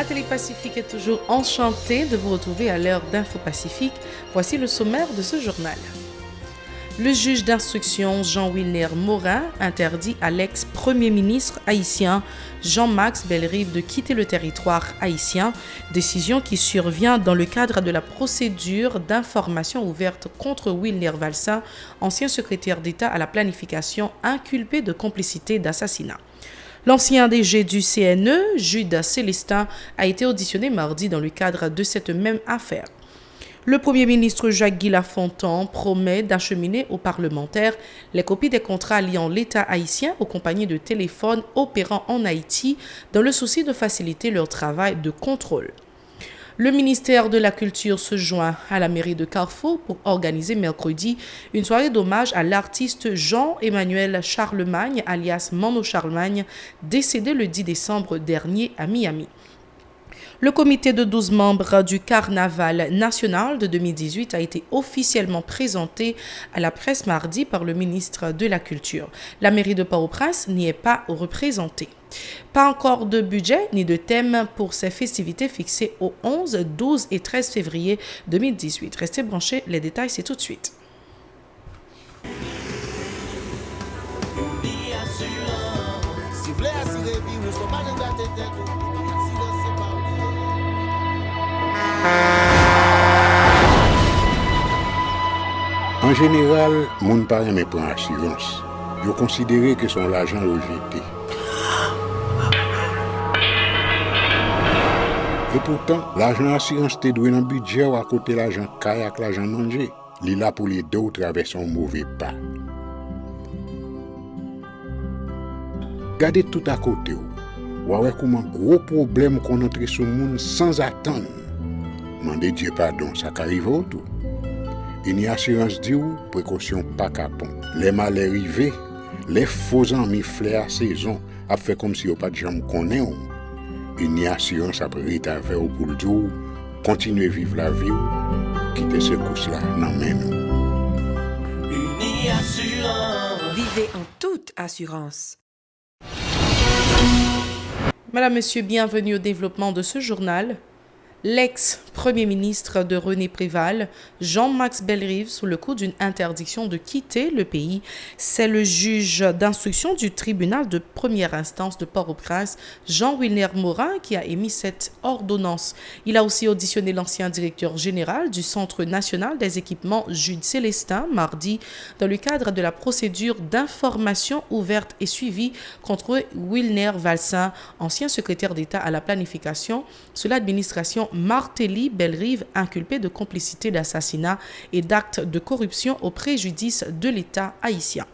La Télé Pacifique est toujours enchantée de vous retrouver à l'heure d'Info Pacifique. Voici le sommaire de ce journal. Le juge d'instruction Jean-Wilner Morin interdit à l'ex-premier ministre haïtien Jean-Max Bellerive de quitter le territoire haïtien, décision qui survient dans le cadre de la procédure d'information ouverte contre Wilner Valsin, ancien secrétaire d'État à la planification inculpé de complicité d'assassinat. L'ancien DG du CNE, Jude Célestin, a été auditionné mardi dans le cadre de cette même affaire. Le Premier ministre Jacques-Guy Lafontaine promet d'acheminer aux parlementaires les copies des contrats liant l'État haïtien aux compagnies de téléphone opérant en Haïti dans le souci de faciliter leur travail de contrôle. Le ministère de la Culture se joint à la mairie de Carrefour pour organiser mercredi une soirée d'hommage à l'artiste Jean-Emmanuel Charlemagne, alias Mano Charlemagne, décédé le 10 décembre dernier à Miami. Le comité de 12 membres du Carnaval national de 2018 a été officiellement présenté à la presse mardi par le ministre de la Culture. La mairie de Port-au-Prince n'y est pas représentée. Pas encore de budget ni de thème pour ces festivités fixées au 11, 12 et 13 février 2018. Restez branchés, les détails c'est tout de suite. En général, moun pa reme pran assurance. Yo considéré que son l'argent rejeté. Et pourtant, l'argent assurance te doué dans budget ou à côté l'argent kayak, l'argent manger. Li là pour les deux traverser un mauvais pas. Gardez tout à côté ou ouais comment gros problème qu'on entre sur monde sans attendre. Mandez Dieu pardon, ça qu'arrive autour. Une assurance dit ou précaution pas capon. Les malheurs arrivés, les faux amis flair saison a fait comme si on pas de jambe connaît. Une assurance après ta faire pour le jour, continuer vivre la vie quitter ce course là nan men nous. Uni Assurance. Vivez en toute assurance. Madame, Monsieur, bienvenue au développement de ce journal. L'ex-premier ministre de René Préval, Jean-Max Bellerive, sous le coup d'une interdiction de quitter le pays. C'est le juge d'instruction du tribunal de première instance de Port-au-Prince, Jean-Wilner Morin, qui a émis cette ordonnance. Il a aussi auditionné l'ancien directeur général du Centre national des équipements, Jude Célestin, mardi, dans le cadre de la procédure d'information ouverte et suivie contre Wilner Valsin, ancien secrétaire d'État à la planification, sous l'administration Martelly Bellerive, inculpé de complicité d'assassinat et d'actes de corruption au préjudice de l'État haïtien.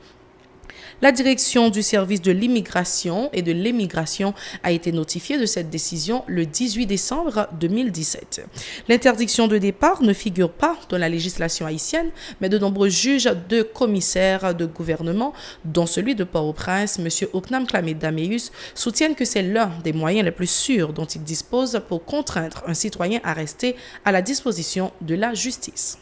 La direction du service de l'immigration et de l'émigration a été notifiée de cette décision le 18 décembre 2017. L'interdiction de départ ne figure pas dans la législation haïtienne, mais de nombreux juges de commissaires de gouvernement, dont celui de Port-au-Prince, M. Oknam Klamé-Daméus, soutiennent que c'est l'un des moyens les plus sûrs dont ils disposent pour contraindre un citoyen à rester à la disposition de la justice.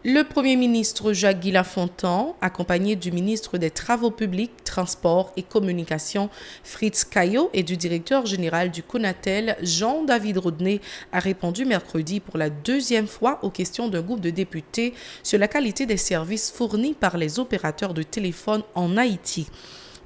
Le Premier ministre Jacques-Guy Lafontaine, accompagné du ministre des Travaux publics, Transports et Communications, Fritz Caillot, et du directeur général du CONATEL, Jean-David Rodney, a répondu mercredi pour la deuxième fois aux questions d'un groupe de députés sur la qualité des services fournis par les opérateurs de téléphone en Haïti.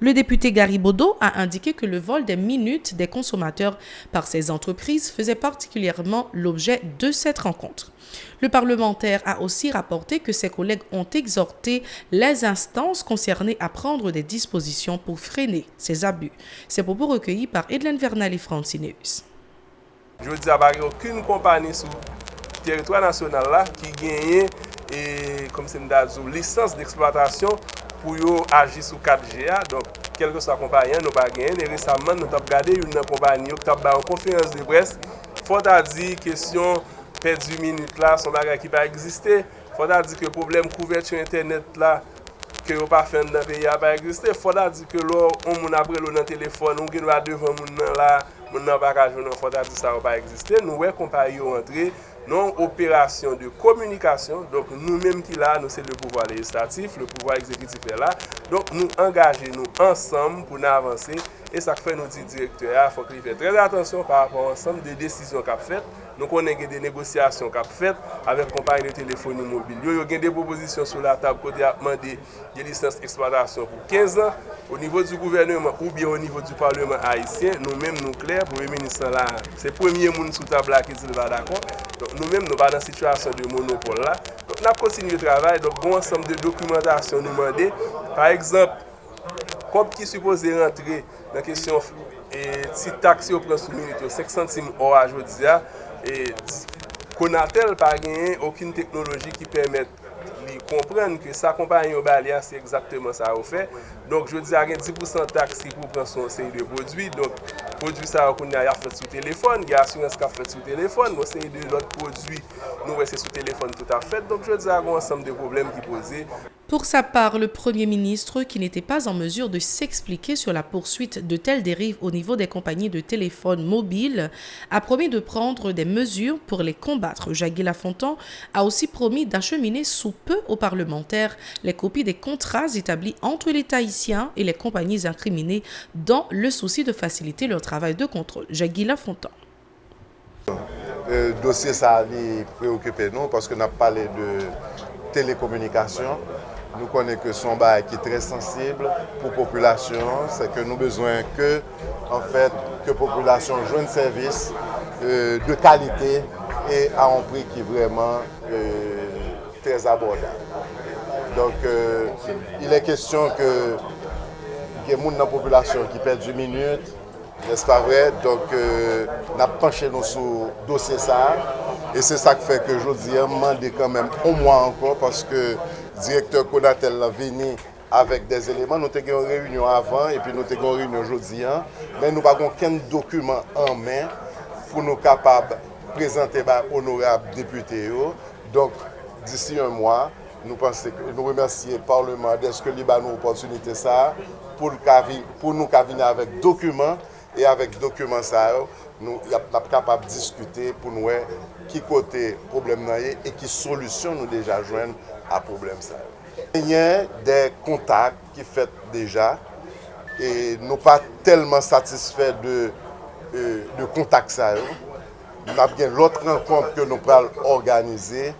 Le député Gary Bodo a indiqué que le vol des minutes des consommateurs par ces entreprises faisait particulièrement l'objet de cette rencontre. Le parlementaire a aussi rapporté que ses collègues ont exhorté les instances concernées à prendre des dispositions pour freiner ces abus. Ces propos recueillis par Edlen Vernal et Francineus. Je veux dire, il n'y a aucune compagnie sur le territoire national là, qui gagne comme c'est une licence d'exploitation pour agir sur 4G. Donc, quelle que soit la compagnie, nous pas gagné. Et récemment, nous avons regardé une compagnie qui a fait une conférence de presse. Il faut dire question perdu minute là, son bagage qui pas exister. Il faut dire que le problème couverture internet là, que vous pas fait dans le pays n'a pas existé. Il faut dire que là, on a pris le téléphone, on doit devant moun là, moun n'a pas jouer, il faut dire que ça n'a pas existé. Nous ouais compagnie entrer non opération de communication. Donc nous-mêmes qui là, nous c'est le pouvoir législatif, le pouvoir exécutif est là. Donc nous engager nous ensemble pour nous avancer. Et ça fait nous dire directeur, il faut qu'il fasse très attention par rapport à l'ensemble des décisions qu'a faites. Nous connaissons des négociations qu'a faites avec compagnie de téléphonie mobile. Il y a des propositions sur la table qui ont demandé des licences d'exploitation pour 15 ans au niveau du gouvernement ou bien au niveau du Parlement haïtien. Nous-mêmes, nous clairs, pour le ministre là, c'est le premier monde sous table là qui dit va d'accord. Donc nous-mêmes, nous sommes dans une situation de monopole là. Donc nous continuons le travail. Donc bon ensemble de documentation nous demander. Par exemple, comme qui supposé rentrer dans la question et si taxi au prend sous minute 5 centimes hors aujourd'hui et Conatel pas gagné aucune technologie qui permette de comprendre que sa compagnie au Balia c'est exactement ça au fait. Donc je dis à 10% taxe qui pour prendre son série de produits. Donc produit ça qu'on a fait sur téléphone, il y a assurance qu'a fait sur téléphone, mais c'est de l'autre produit nous c'est sur téléphone tout à fait. Donc je dis à un ensemble de problèmes qui posent. Pour sa part, le Premier ministre, qui n'était pas en mesure de s'expliquer sur la poursuite de telles dérives au niveau des compagnies de téléphones mobiles, a promis de prendre des mesures pour les combattre. Jacques Lafontaine a aussi promis d'acheminer sous peu aux parlementaires les copies des contrats établis entre l'État haïtien et les compagnies incriminées dans le souci de faciliter leur travail de contrôle. Jacques Lafontaine. Le dossier ça a préoccupé nous parce qu'on a parlé de télécommunications. Nous connaissons que son bail qui est très sensible pour la population, c'est que nous avons besoin que la population joue un service de qualité et à un prix qui est vraiment très abordable. Donc il est question que il y a des gens dans la population qui perdent 10 minutes, n'est-ce pas vrai? Donc nous avons penché nous sur le dossier ça. Et c'est ça qui fait que je dis, demande quand même au moins encore parce que le directeur Conatel est venu avec des éléments. Nous avons eu une réunion avant et puis nous avons eu une réunion aujourd'hui. Mais nous n'avons aucun document en main pour nous capables de présenter aux honorables députés. Donc d'ici un mois, nous pensons que nous remercions le Parlement d'être que nous avons l'opportunité pour nous venir avec documents et avec documents ça. Nous sommes capables de discuter pour nous qui côté problème et qui solution nous déjà joindre à problème ça. Il y a des contacts qui fait déjà et nous pas tellement satisfaits de contacts ça. Nous avons bien l'autre rencontre que nous allons organiser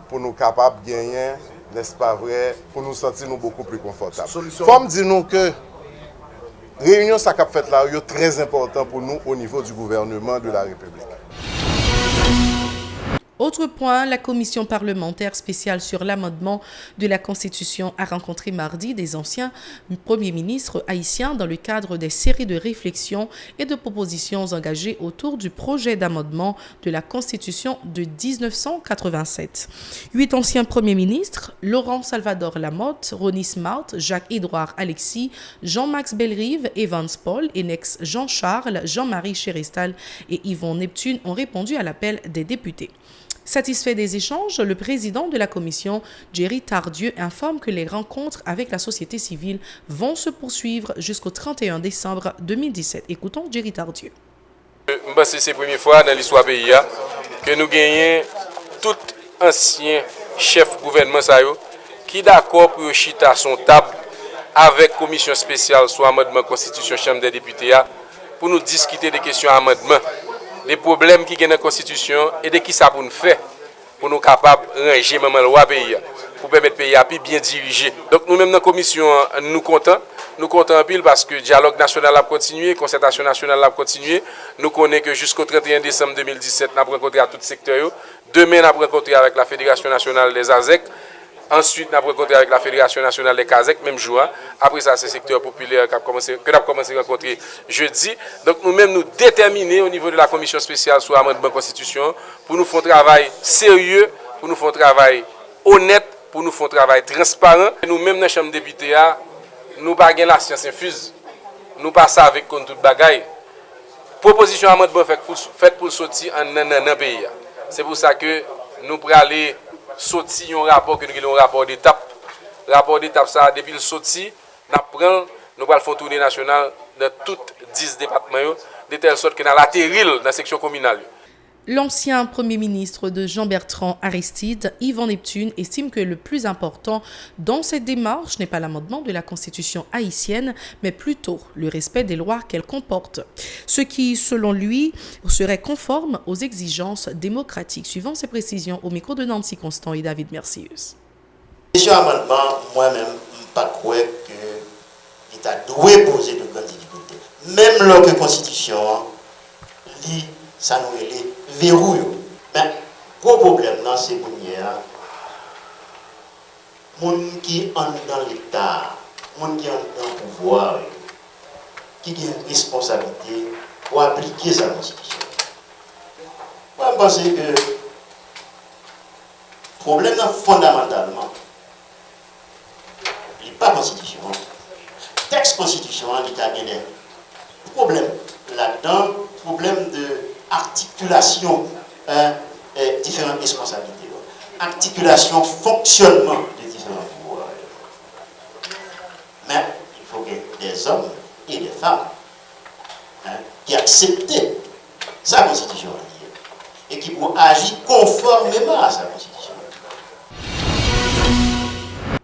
pour nous capables de gagner, n'est-ce pas vrai, pour nous sentir beaucoup plus confortables. Faut me dire nous que réunion ça qu'a fait là est très important pour nous au niveau du gouvernement de la République. Autre point, la commission parlementaire spéciale sur l'amendement de la Constitution a rencontré mardi des anciens premiers ministres haïtiens dans le cadre des séries de réflexions et de propositions engagées autour du projet d'amendement de la Constitution de 1987. 8 anciens premiers ministres, Laurent Salvador Lamotte, Ronnie Smart, Jacques-Édouard Alexis, Jean-Max Bellerive, Evans Paul, Enex Jean-Charles, Jean-Marie Chéristal et Yvon Neptune ont répondu à l'appel des députés. Satisfait des échanges, le président de la commission, Jerry Tardieu, informe que les rencontres avec la société civile vont se poursuivre jusqu'au 31 décembre 2017. Écoutons Jerry Tardieu. C'est la première fois dans l'histoire du pays que nous gagnons tout ancien chef gouvernement qui est d'accord pour chita son table avec la commission spéciale sur l'amendement Constitution Chambre des députés pour nous discuter des questions d'amendement. Les problèmes qui sont dans la Constitution et de qui ça pour nous faire pour nous capables de ranger même la loi pays pour permettre le pays à bien diriger. Donc nous-mêmes dans la commission, nous comptons en pile parce que le dialogue national a continué, la concertation nationale a continué. Nous connaissons que jusqu'au 31 décembre 2017, nous avons rencontré à tout secteur. Demain, nous avons rencontré avec la Fédération nationale des ASEC. Ensuite, nous avons rencontré avec la Fédération nationale des CASEC, même jour. Après ça, c'est le secteur populaire que nous avons commencé à rencontrer jeudi. Donc, nous-mêmes, nous déterminés au niveau de la commission spéciale sur l'amendement de la Constitution pour nous faire un travail sérieux, pour nous faire un travail honnête, pour nous faire un travail transparent. Nous-mêmes, dans la Chambre des députés, nous n'avons pas la science infuse. Nous pas ça avec tout bagaille. Proposition d'amendement faite pour sortir en un pays. C'est pour ça que nous prenons aller sorti un rapport que nous avons un rapport d'étape. Rapport d'étape ça depuis le sorti, nous allons faire tournée nationale dans toutes 10 départements de telle sorte que nous atterrir dans la section communale. L'ancien Premier ministre de Jean-Bertrand Aristide, Yvan Neptune, estime que le plus important dans cette démarche n'est pas l'amendement de la Constitution haïtienne, mais plutôt le respect des lois qu'elle comporte. Ce qui, selon lui, serait conforme aux exigences démocratiques. Suivant ces précisions au micro de Nancy Constant et David Mercius. Question amendement, moi-même, je ne pas croire que l'État doit poser de grandes difficultés. Même lorsque la Constitution lit, ça nous les verrouille. Mais le gros problème, c'est que les gens qui sont dans l'État, les gens qui sont dans le pouvoir, qui ont une responsabilité pour appliquer sa Constitution. Moi, je pense que le problème, fondamentalement, pas constitution. Texte constitution, il y a des problèmes là-dedans, problème d'articulation différentes responsabilités, articulation, fonctionnement de différents pouvoirs. Mais il faut que des hommes et des femmes qui acceptent sa constitution et qui vont agir conformément à sa constitution.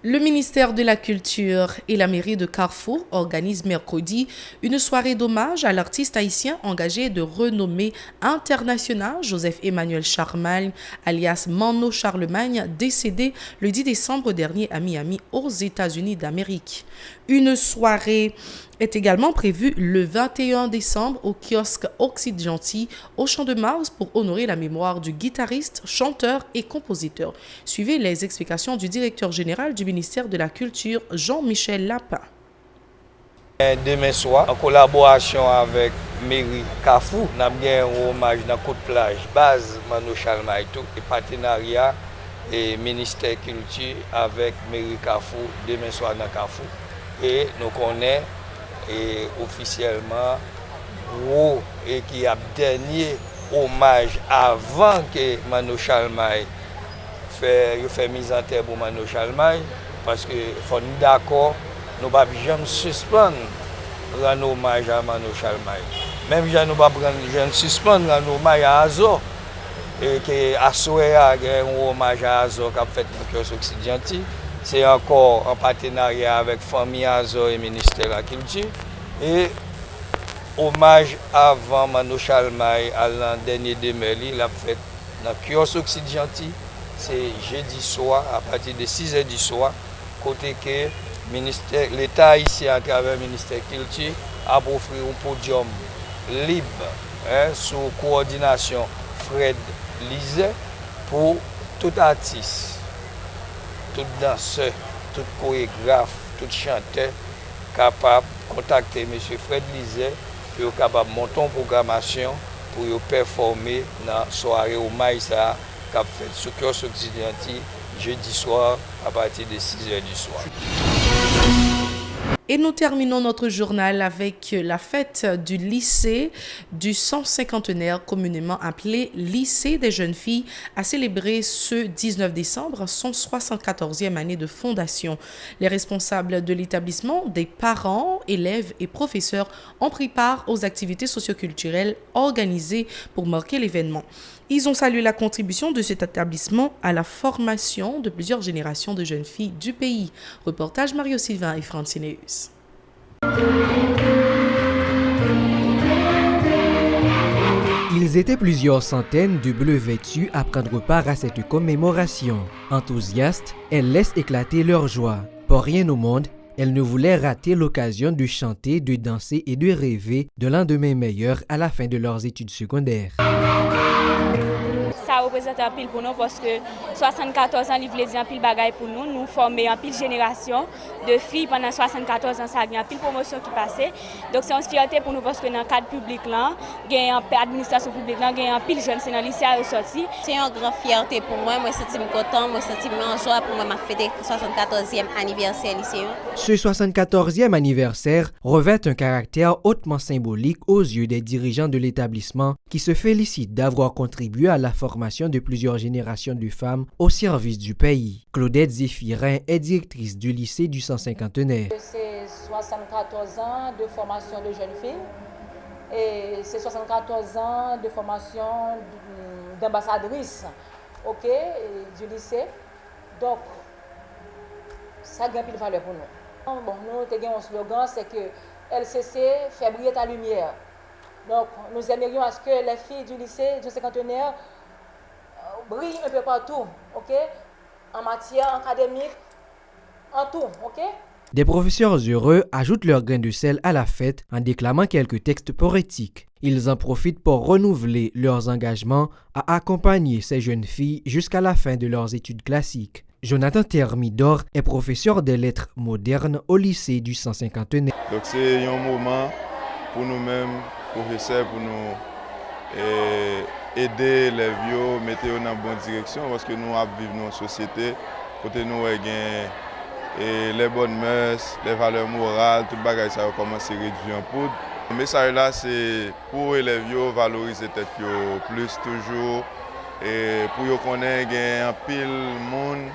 Le ministère de la Culture et la mairie de Carrefour organisent mercredi une soirée d'hommage à l'artiste haïtien engagé de renommée internationale Joseph-Emmanuel Charlemagne, alias Mano Charlemagne, décédé le 10 décembre dernier à Miami, aux États-Unis d'Amérique. Une soirée est également prévue le 21 décembre au kiosque Occidgentil au Champ de Mars pour honorer la mémoire du guitariste, chanteur et compositeur. Suivez les explications du directeur général du ministère de la Culture, Jean-Michel Lapin. Demain soir, en collaboration avec mairie Carrefour, nous avons un hommage dans Côte Plage, base Mano Charlemagne, et partenariat et ministère de la Culture avec mairie Carrefour, demain soir dans Carrefour. Et nous connaissons officiellement et qui a dernier hommage avant que Mano Charlemagne fait mise en terre pour Mano Charlemagne, parce que faut nous d'accord, nous ne pouvons jamais suspendre rendre hommage à Mano Charlemagne. Même si nous ne pouvons pas suspendre rendre hommage à Azo, et que Assoya a un hommage à Azo qui a fait dans le kiosque Occidgentil. C'est encore en partenariat avec Famille Azo et ministère de la Culture. Et hommage avant Mano Charlemagne à l'an dernier de Merli, il a fait dans le kiosque Occidgentil. C'est jeudi soir, à partir de 6h du soir, côté que l'État haïtien, à travers le ministère de la Culture, a offert un podium libre sous coordination Fred Lizet pour tout artiste, tout danseur, tout chorégraphe, tout chanteur capable de contacter M. Fred Lizet pour capable de monter en programmation pour performer dans la soirée au maïs qu'a fait sur le kiosque Occidgentil jeudi soir à partir de 6h du soir. Et nous terminons notre journal avec la fête du lycée du 150e, communément appelé Lycée des jeunes filles, a célébré ce 19 décembre son 74e année de fondation. Les responsables de l'établissement, des parents, élèves et professeurs ont pris part aux activités socioculturelles organisées pour marquer l'événement. Ils ont salué la contribution de cet établissement à la formation de plusieurs générations de jeunes filles du pays. Reportage Mario Sylvain et Francineus. Ils étaient plusieurs centaines de bleus vêtus à prendre part à cette commémoration. Enthousiastes, elles laissent éclater leur joie. Pour rien au monde, elles ne voulaient rater l'occasion de chanter, de danser et de rêver de lendemain meilleur à la fin de leurs études secondaires. Ça représente un pile pour nous parce que 74 ans, il voulait dire un pile bagaille pour nous. Nous formons un pile génération de filles pendant 74 ans, ça a un pile promotion qui passait. Donc c'est une fierté pour nous parce que dans le cadre public là, il y a une administration publique là, il y a un pile jeune, c'est dans le lycée à ressorti. C'est une grande fierté pour moi. Moi, je suis content, moi, je suis en joie pour moi, ma fête 74e anniversaire lycée. Ce 74e anniversaire revêt un caractère hautement symbolique aux yeux des dirigeants de l'établissement qui se félicitent d'avoir contribué à la formation de plusieurs générations de femmes au service du pays. Claudette Zéphirin est directrice du lycée du 150e. C'est 74 ans de formation de jeunes filles Et c'est 74 ans de formation d'ambassadrice, ok, du lycée. Donc, ça a une valeur pour nous. Bon, nous avons un slogan, c'est que LCC fait briller ta lumière. Donc, nous aimerions à ce que les filles du lycée du cinquantenaire brillent un peu partout, ok, en matière académique, en tout, ok. Des professeurs heureux ajoutent leur grain de sel à la fête en déclamant quelques textes poétiques. Ils en profitent pour renouveler leurs engagements à accompagner ces jeunes filles jusqu'à la fin de leurs études classiques. Jonathan Thermidor est professeur des lettres modernes au lycée du 150e. Donc c'est un moment pour nous-mêmes, professeurs, pour nous aider les vieux, mettre dans la bonne direction parce que nous vivons dans une société côté nous et les bonnes mœurs, les valeurs morales, tout le bagage ça a commencé à réduire en poudre. Le message là c'est pour les vieux valoriser tête plus toujours et pour qu'ils connaissent un pile monde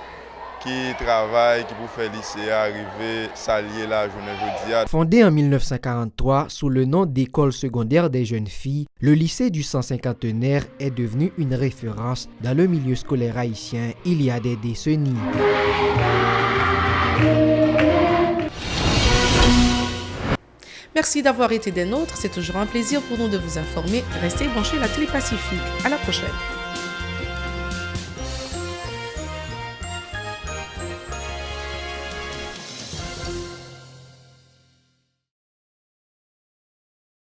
qui travaille, qui pour faire lycée arriver, s'allier la journée jeudi. Fondé en 1943 sous le nom d'École secondaire des jeunes filles, le lycée du 150e est devenu une référence dans le milieu scolaire haïtien il y a des décennies. Merci d'avoir été des nôtres. C'est toujours un plaisir pour nous de vous informer. Restez branchés à la Télé Pacifique. À la prochaine.